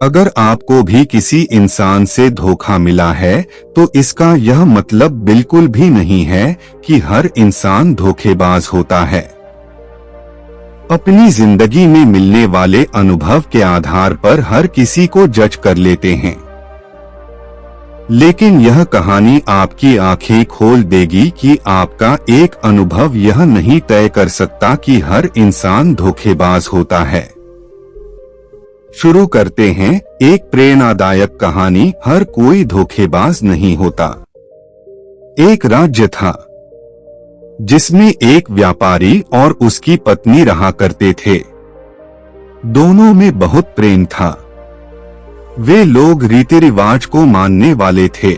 अगर आपको भी किसी इंसान से धोखा मिला है तो इसका यह मतलब बिल्कुल भी नहीं है कि हर इंसान धोखेबाज होता है। अपनी जिंदगी में मिलने वाले अनुभव के आधार पर हर किसी को जज कर लेते हैं, लेकिन यह कहानी आपकी आंखें खोल देगी कि आपका एक अनुभव यह नहीं तय कर सकता कि हर इंसान धोखेबाज होता है। शुरू करते हैं एक प्रेरणादायक कहानी। हर कोई धोखेबाज नहीं होता। एक राज्य था जिसमें एक व्यापारी और उसकी पत्नी रहा करते थे। दोनों में बहुत प्रेम था। वे लोग रीति रिवाज को मानने वाले थे।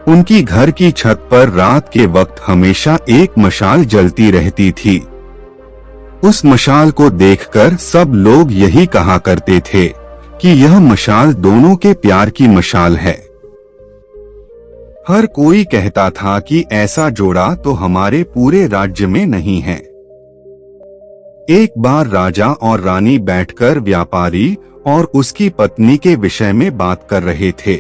उनकी घर की छत पर रात के वक्त हमेशा एक मशाल जलती रहती थी। उस मशाल को देखकर सब लोग यही कहा करते थे कि यह मशाल दोनों के प्यार की मशाल है। हर कोई कहता था कि ऐसा जोड़ा तो हमारे पूरे राज्य में नहीं है। एक बार राजा और रानी बैठकर व्यापारी और उसकी पत्नी के विषय में बात कर रहे थे।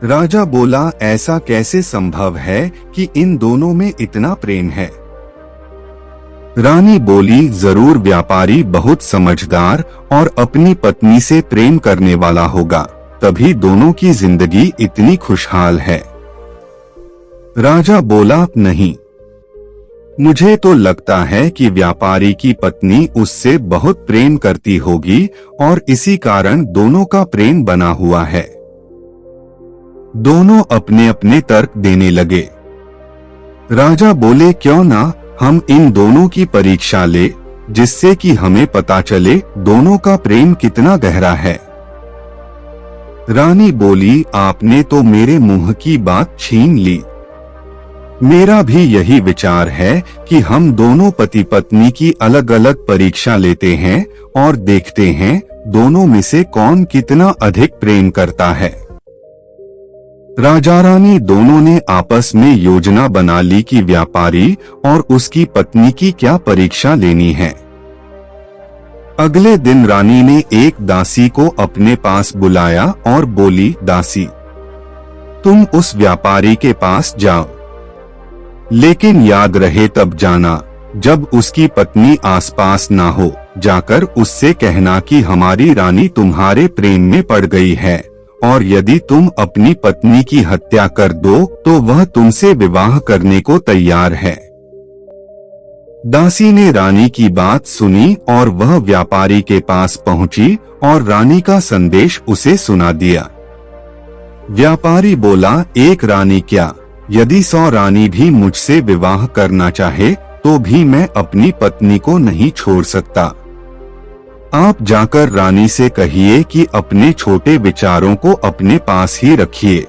राजा बोला, ऐसा कैसे संभव है कि इन दोनों में इतना प्रेम है? रानी बोली, जरूर व्यापारी बहुत समझदार और अपनी पत्नी से प्रेम करने वाला होगा, तभी दोनों की जिंदगी इतनी खुशहाल है। राजा बोला, नहीं, मुझे तो लगता है कि व्यापारी की पत्नी उससे बहुत प्रेम करती होगी और इसी कारण दोनों का प्रेम बना हुआ है। दोनों अपने अपने तर्क देने लगे। राजा बोले, क्यों ना हम इन दोनों की परीक्षा ले, जिससे कि हमें पता चले दोनों का प्रेम कितना गहरा है। रानी बोली, आपने तो मेरे मुंह की बात छीन ली। मेरा भी यही विचार है कि हम दोनों पति पत्नी की अलग अलग परीक्षा लेते हैं और देखते हैं दोनों में से कौन कितना अधिक प्रेम करता है। राजा रानी दोनों ने आपस में योजना बना ली कि व्यापारी और उसकी पत्नी की क्या परीक्षा लेनी है। अगले दिन रानी ने एक दासी को अपने पास बुलाया और बोली, दासी, तुम उस व्यापारी के पास जाओ, लेकिन याद रहे तब जाना जब उसकी पत्नी आसपास ना हो। जाकर उससे कहना कि हमारी रानी तुम्हारे प्रेम में पड़ गई है और यदि तुम अपनी पत्नी की हत्या कर दो तो वह तुमसे विवाह करने को तैयार है। दासी ने रानी की बात सुनी और वह व्यापारी के पास पहुंची और रानी का संदेश उसे सुना दिया। व्यापारी बोला, एक रानी क्या, यदि 100 रानी भी मुझसे विवाह करना चाहे तो भी मैं अपनी पत्नी को नहीं छोड़ सकता। आप जाकर रानी से कहिए कि अपने छोटे विचारों को अपने पास ही रखिए।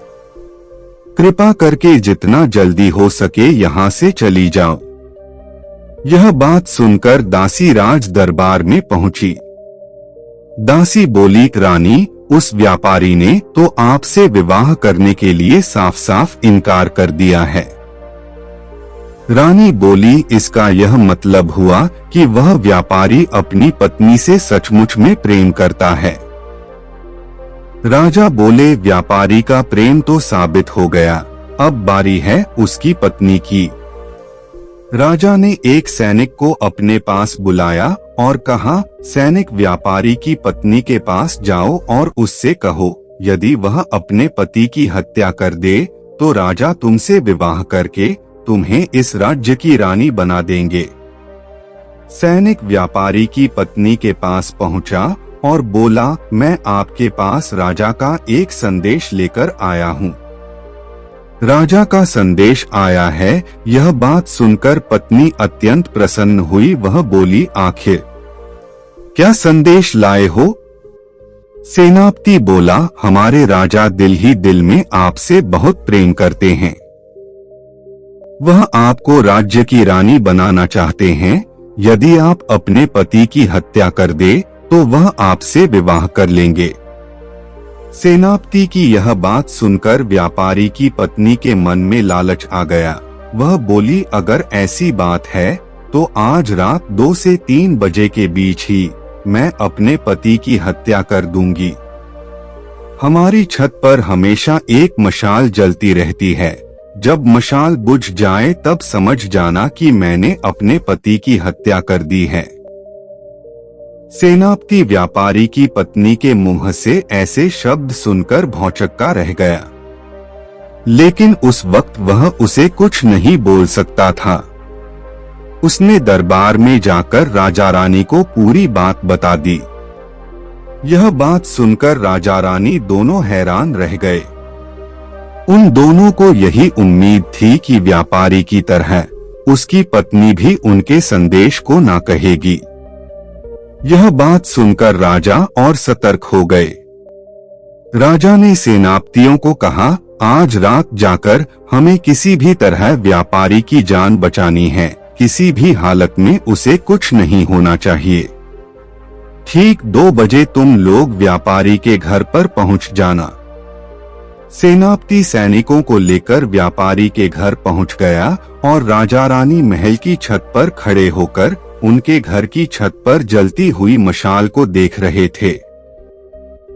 कृपा करके जितना जल्दी हो सके यहाँ से चली जाओ। यह बात सुनकर दासी राज दरबार में पहुंची। दासी बोली, रानी, उस व्यापारी ने तो आपसे विवाह करने के लिए साफ साफ इनकार कर दिया है। रानी बोली, इसका यह मतलब हुआ कि वह व्यापारी अपनी पत्नी से सचमुच में प्रेम करता है। राजा बोले, व्यापारी का प्रेम तो साबित हो गया, अब बारी है उसकी पत्नी की। राजा ने एक सैनिक को अपने पास बुलाया और कहा, सैनिक, व्यापारी की पत्नी के पास जाओ और उससे कहो, यदि वह अपने पति की हत्या कर दे तो राजा तुमसे विवाह करके तुम्हें इस राज्य की रानी बना देंगे। सैनिक व्यापारी की पत्नी के पास पहुंचा और बोला, मैं आपके पास राजा का एक संदेश लेकर आया हूँ। राजा का संदेश आया है। यह बात सुनकर पत्नी अत्यंत प्रसन्न हुई। वह बोली, आखिर क्या संदेश लाए हो? सेनापति बोला, हमारे राजा दिल ही दिल में आपसे बहुत प्रेम करते हैं। वह आपको राज्य की रानी बनाना चाहते हैं। यदि आप अपने पति की हत्या कर दे तो वह आपसे विवाह कर लेंगे। सेनापति की यह बात सुनकर व्यापारी की पत्नी के मन में लालच आ गया। वह बोली, अगर ऐसी बात है तो आज रात 2 से 3 बजे के बीच ही मैं अपने पति की हत्या कर दूंगी। हमारी छत पर हमेशा एक मशाल जलती रहती है। जब मशाल बुझ जाए तब समझ जाना कि मैंने अपने पति की हत्या कर दी है। सेनापति व्यापारी की पत्नी के मुंह से ऐसे शब्द सुनकर भौचक्का रह गया, लेकिन उस वक्त वह उसे कुछ नहीं बोल सकता था। उसने दरबार में जाकर राजा रानी को पूरी बात बता दी। यह बात सुनकर राजा रानी दोनों हैरान रह गए। उन दोनों को यही उम्मीद थी कि व्यापारी की तरह उसकी पत्नी भी उनके संदेश को ना कहेगी। यह बात सुनकर राजा और सतर्क हो गए। राजा ने सेनापतियों को कहा, आज रात जाकर हमें किसी भी तरह व्यापारी की जान बचानी है। किसी भी हालत में उसे कुछ नहीं होना चाहिए। ठीक 2 बजे तुम लोग व्यापारी के घर पर पहुंच जाना। सेनापति सैनिकों को लेकर व्यापारी के घर पहुंच गया और राजा रानी महल की छत पर खड़े होकर उनके घर की छत पर जलती हुई मशाल को देख रहे थे।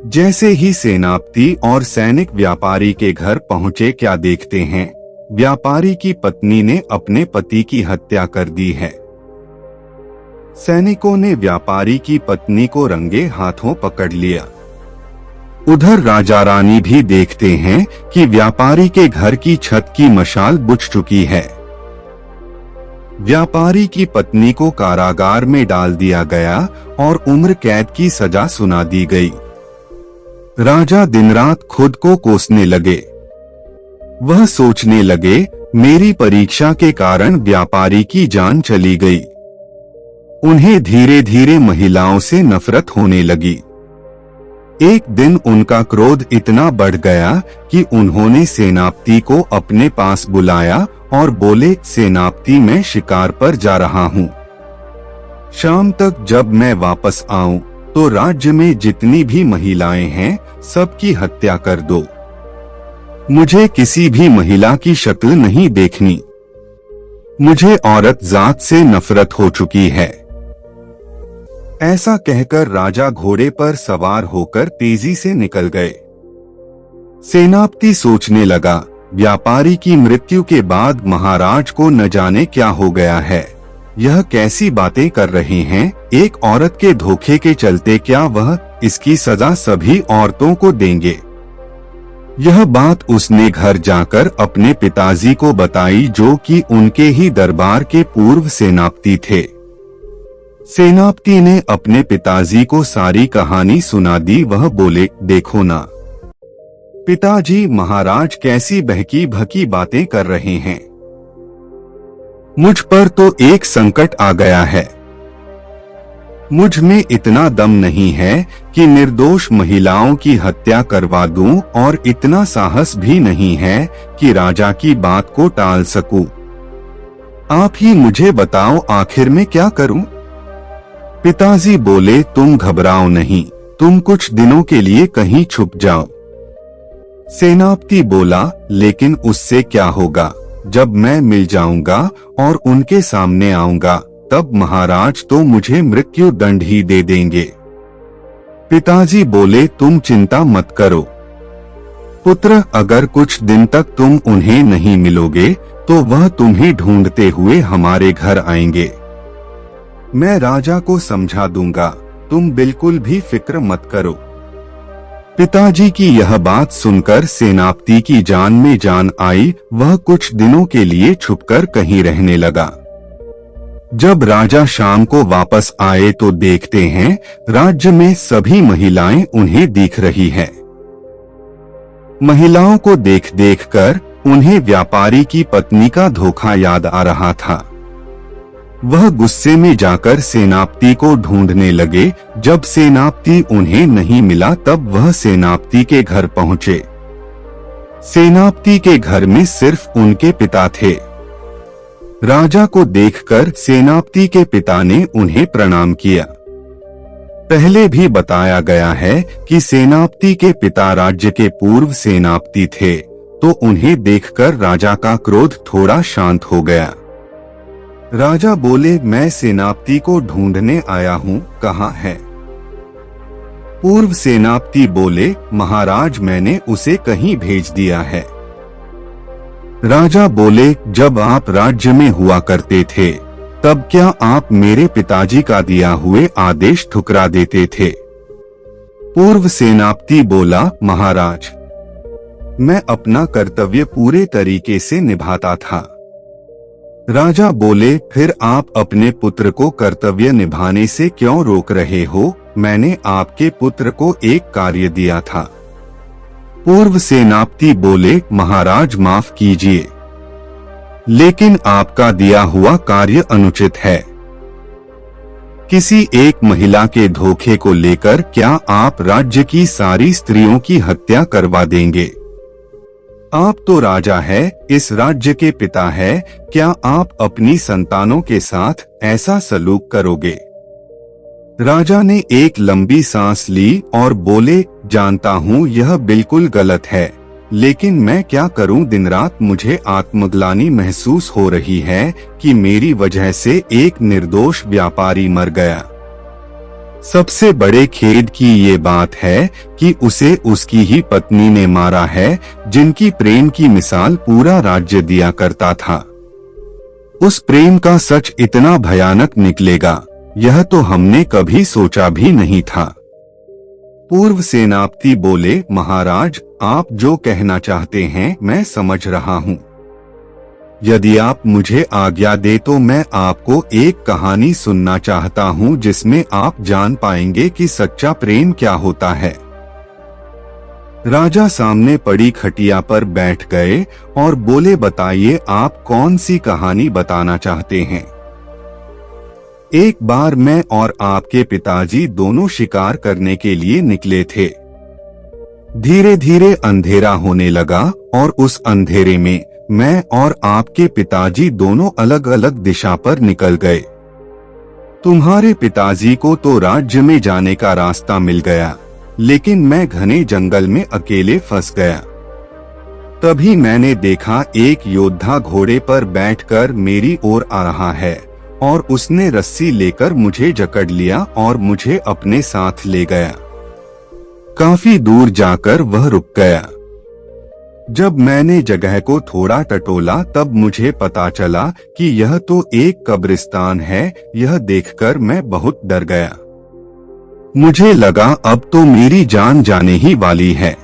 जैसे ही सेनापति और सैनिक व्यापारी के घर पहुंचे, क्या देखते हैं, व्यापारी की पत्नी ने अपने पति की हत्या कर दी है। सैनिकों ने व्यापारी की पत्नी को रंगे हाथों पकड़ लिया। उधर राजा रानी भी देखते हैं कि व्यापारी के घर की छत की मशाल बुझ चुकी है। व्यापारी की पत्नी को कारागार में डाल दिया गया और उम्र कैद की सजा सुना दी गई। राजा दिन रात खुद को कोसने लगे। वह सोचने लगे, मेरी परीक्षा के कारण व्यापारी की जान चली गई। उन्हें धीरे धीरे महिलाओं से नफरत होने लगी। एक दिन उनका क्रोध इतना बढ़ गया कि उन्होंने सेनापति को अपने पास बुलाया और बोले, सेनापति मैं शिकार पर जा रहा हूँ। शाम तक जब मैं वापस आऊं तो राज्य में जितनी भी महिलाएं हैं सबकी हत्या कर दो। मुझे किसी भी महिला की शक्ल नहीं देखनी। मुझे औरत जात से नफरत हो चुकी है। ऐसा कहकर राजा घोड़े पर सवार होकर तेजी से निकल गए। सेनापति सोचने लगा, व्यापारी की मृत्यु के बाद महाराज को न जाने क्या हो गया है। यह कैसी बातें कर रहे हैं। एक औरत के धोखे के चलते क्या वह इसकी सजा सभी औरतों को देंगे। यह बात उसने घर जाकर अपने पिताजी को बताई, जो कि उनके ही दरबार के पूर्व सेनापति थे। सेनापति ने अपने पिताजी को सारी कहानी सुना दी। वह बोले, देखो ना पिताजी, महाराज कैसी बहकी भकी बातें कर रहे हैं। मुझ पर तो एक संकट आ गया है। मुझ में इतना दम नहीं है कि निर्दोष महिलाओं की हत्या करवा दूं, और इतना साहस भी नहीं है कि राजा की बात को टाल सकूं। आप ही मुझे बताओ, आखिर में क्या करूं? पिताजी बोले, तुम घबराओ नहीं, तुम कुछ दिनों के लिए कहीं छुप जाओ। सेनापति बोला, लेकिन उससे क्या होगा? जब मैं मिल जाऊंगा और उनके सामने आऊंगा तब महाराज तो मुझे मृत्यु दंड ही दे देंगे। पिताजी बोले, तुम चिंता मत करो पुत्र, अगर कुछ दिन तक तुम उन्हें नहीं मिलोगे तो वह तुम्हें ढूंढते हुए हमारे घर आएंगे। मैं राजा को समझा दूंगा, तुम बिल्कुल भी फिक्र मत करो। पिताजी की यह बात सुनकर सेनापति की जान में जान आई। वह कुछ दिनों के लिए छुपकर कहीं रहने लगा। जब राजा शाम को वापस आए तो देखते हैं राज्य में सभी महिलाएं उन्हें दिख रही हैं। महिलाओं को देख देख कर उन्हें व्यापारी की पत्नी का धोखा याद आ रहा था। वह गुस्से में जाकर सेनापति को ढूंढने लगे। जब सेनापति उन्हें नहीं मिला तब वह सेनापति के घर पहुंचे। सेनापति के घर में सिर्फ उनके पिता थे। राजा को देखकर सेनापति के पिता ने उन्हें प्रणाम किया। पहले भी बताया गया है कि सेनापति के पिता राज्य के पूर्व सेनापति थे, तो उन्हें देखकर राजा का क्रोध थोड़ा शांत हो गया। राजा बोले, मैं सेनापति को ढूंढने आया हूँ, कहाँ है? पूर्व सेनापति बोले, महाराज मैंने उसे कहीं भेज दिया है। राजा बोले, जब आप राज्य में हुआ करते थे तब क्या आप मेरे पिताजी का दिया हुए आदेश ठुकरा देते थे? पूर्व सेनापति बोला, महाराज मैं अपना कर्तव्य पूरे तरीके से निभाता था। राजा बोले, फिर आप अपने पुत्र को कर्तव्य निभाने से क्यों रोक रहे हो? मैंने आपके पुत्र को एक कार्य दिया था। पूर्व सेनापति बोले, महाराज माफ कीजिए, लेकिन आपका दिया हुआ कार्य अनुचित है। किसी एक महिला के धोखे को लेकर क्या आप राज्य की सारी स्त्रियों की हत्या करवा देंगे? आप तो राजा है, इस राज्य के पिता है, क्या आप अपनी संतानों के साथ ऐसा सलूक करोगे? राजा ने एक लंबी सांस ली और बोले, जानता हूँ यह बिल्कुल गलत है, लेकिन मैं क्या करूँ? दिन रात मुझे आत्मग्लानि महसूस हो रही है कि मेरी वजह से एक निर्दोष व्यापारी मर गया। सबसे बड़े खेद की ये बात है कि उसे उसकी ही पत्नी ने मारा है, जिनकी प्रेम की मिसाल पूरा राज्य दिया करता था। उस प्रेम का सच इतना भयानक निकलेगा, यह तो हमने कभी सोचा भी नहीं था। पूर्व सेनापति बोले, महाराज आप जो कहना चाहते हैं मैं समझ रहा हूँ। यदि आप मुझे आज्ञा दे तो मैं आपको एक कहानी सुनना चाहता हूँ जिसमें आप जान पाएंगे कि सच्चा प्रेम क्या होता है। राजा सामने पड़ी खटिया पर बैठ गए और बोले, बताइए आप कौन सी कहानी बताना चाहते हैं? एक बार मैं और आपके पिताजी दोनों शिकार करने के लिए निकले थे। धीरे धीरे अंधेरा होने लगा और उस अंधेरे में मैं और आपके पिताजी दोनों अलग अलग दिशा पर निकल गए। तुम्हारे पिताजी को तो राज्य में जाने का रास्ता मिल गया, लेकिन मैं घने जंगल में अकेले फंस गया। तभी मैंने देखा एक योद्धा घोड़े पर बैठकर मेरी ओर आ रहा है और उसने रस्सी लेकर मुझे जकड़ लिया और मुझे अपने साथ ले गया। काफी दूर जाकर वह रुक गया। जब मैंने जगह को थोड़ा टटोला तब मुझे पता चला कि यह तो एक कब्रिस्तान है। यह देखकर मैं बहुत डर गया। मुझे लगा अब तो मेरी जान जाने ही वाली है।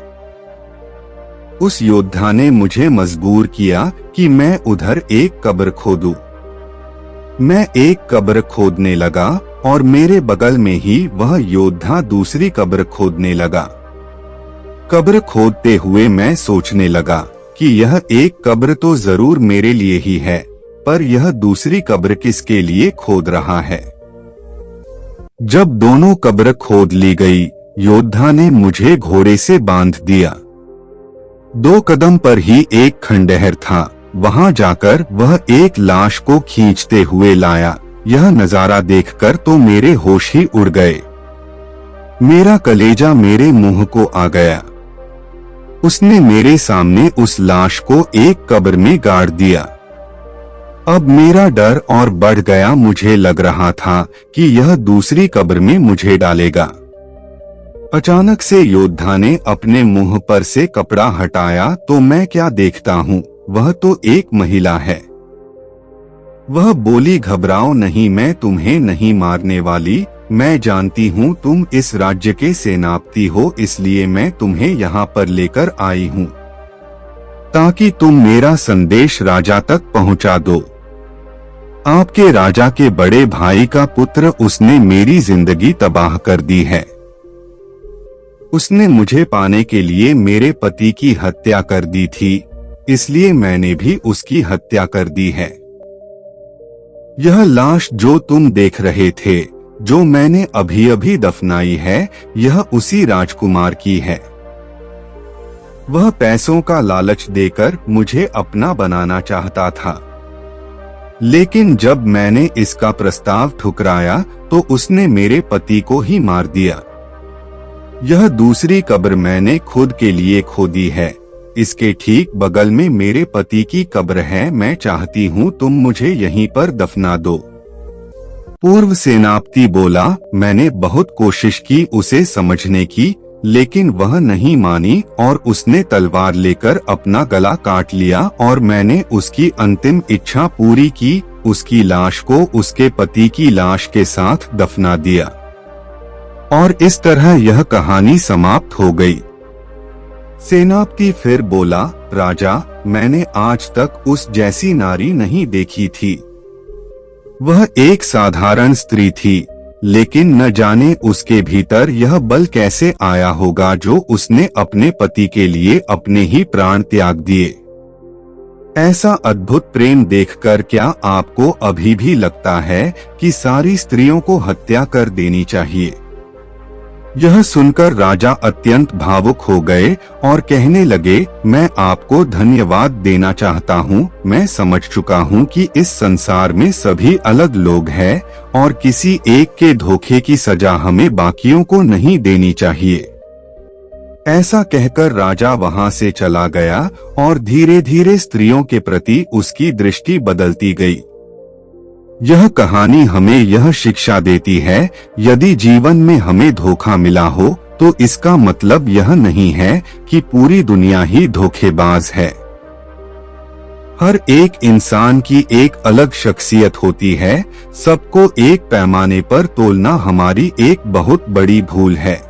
उस योद्धा ने मुझे मजबूर किया कि मैं उधर एक कब्र खोदूं। मैं एक कब्र खोदने लगा और मेरे बगल में ही वह योद्धा दूसरी कब्र खोदने लगा। कब्र खोदते हुए मैं सोचने लगा कि यह एक कब्र तो जरूर मेरे लिए ही है, पर यह दूसरी कब्र किसके लिए खोद रहा है? जब दोनों कब्र खोद ली गई, योद्धा ने मुझे घोड़े से बांध दिया। 2 कदम पर ही एक खंडहर था। वहां जाकर वह एक लाश को खींचते हुए लाया। यह नजारा देखकर तो मेरे होश ही उड़ गए। मेरा कलेजा मेरे मुंह को आ गया। उसने मेरे सामने उस लाश को एक कब्र में गाड़ दिया। अब मेरा डर और बढ़ गया। मुझे लग रहा था कि यह दूसरी कब्र में मुझे डालेगा। अचानक से योद्धा ने अपने मुंह पर से कपड़ा हटाया तो मैं क्या देखता हूँ, वह तो एक महिला है। वह बोली, घबराओ नहीं, मैं तुम्हें नहीं मारने वाली। मैं जानती हूँ तुम इस राज्य के सेनापति हो, इसलिए मैं तुम्हें यहाँ पर लेकर आई हूँ ताकि तुम मेरा संदेश राजा तक पहुँचा दो। आपके राजा के बड़े भाई का पुत्र, उसने मेरी जिंदगी तबाह कर दी है। उसने मुझे पाने के लिए मेरे पति की हत्या कर दी थी, इसलिए मैंने भी उसकी हत्या कर दी है। यह लाश जो तुम देख रहे थे, जो मैंने अभी अभी दफनाई है, यह उसी राजकुमार की है। वह पैसों का लालच देकर मुझे अपना बनाना चाहता था, लेकिन जब मैंने इसका प्रस्ताव ठुकराया तो उसने मेरे पति को ही मार दिया। यह दूसरी कब्र मैंने खुद के लिए खोदी है। इसके ठीक बगल में मेरे पति की कब्र है। मैं चाहती हूँ तुम मुझे यहीं पर दफना दो। पूर्व सेनापति बोला, मैंने बहुत कोशिश की उसे समझने की, लेकिन वह नहीं मानी और उसने तलवार लेकर अपना गला काट लिया और मैंने उसकी अंतिम इच्छा पूरी की, उसकी लाश को उसके पति की लाश के साथ दफना दिया। और इस तरह यह कहानी समाप्त हो गई। सेनापति फिर बोला, राजा, मैंने आज तक उस जैसी नारी नहीं देखी थी। वह एक साधारण स्त्री थी, लेकिन न जाने उसके भीतर यह बल कैसे आया होगा जो उसने अपने पति के लिए अपने ही प्राण त्याग दिए। ऐसा अद्भुत प्रेम देखकर क्या आपको अभी भी लगता है कि सारी स्त्रियों को हत्या कर देनी चाहिए? यह सुनकर राजा अत्यंत भावुक हो गए और कहने लगे, मैं आपको धन्यवाद देना चाहता हूँ। मैं समझ चुका हूँ कि इस संसार में सभी अलग लोग हैं और किसी एक के धोखे की सजा हमें बाकियों को नहीं देनी चाहिए। ऐसा कहकर राजा वहाँ से चला गया और धीरे धीरे स्त्रियों के प्रति उसकी दृष्टि बदलती गई। यह कहानी हमें यह शिक्षा देती है, यदि जीवन में हमें धोखा मिला हो तो इसका मतलब यह नहीं है कि पूरी दुनिया ही धोखेबाज है। हर एक इंसान की एक अलग शख्सियत होती है। सबको एक पैमाने पर तोलना हमारी एक बहुत बड़ी भूल है।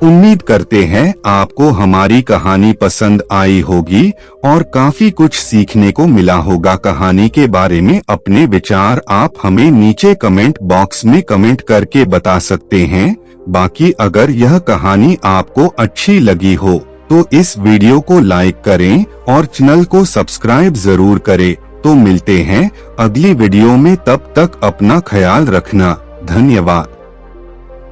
उम्मीद करते हैं आपको हमारी कहानी पसंद आई होगी और काफी कुछ सीखने को मिला होगा। कहानी के बारे में अपने विचार आप हमें नीचे कमेंट बॉक्स में कमेंट करके बता सकते हैं। बाकी अगर यह कहानी आपको अच्छी लगी हो तो इस वीडियो को लाइक करें और चैनल को सब्सक्राइब जरूर करें। तो मिलते हैं अगली वीडियो में, तब तक अपना ख्याल रखना। धन्यवाद।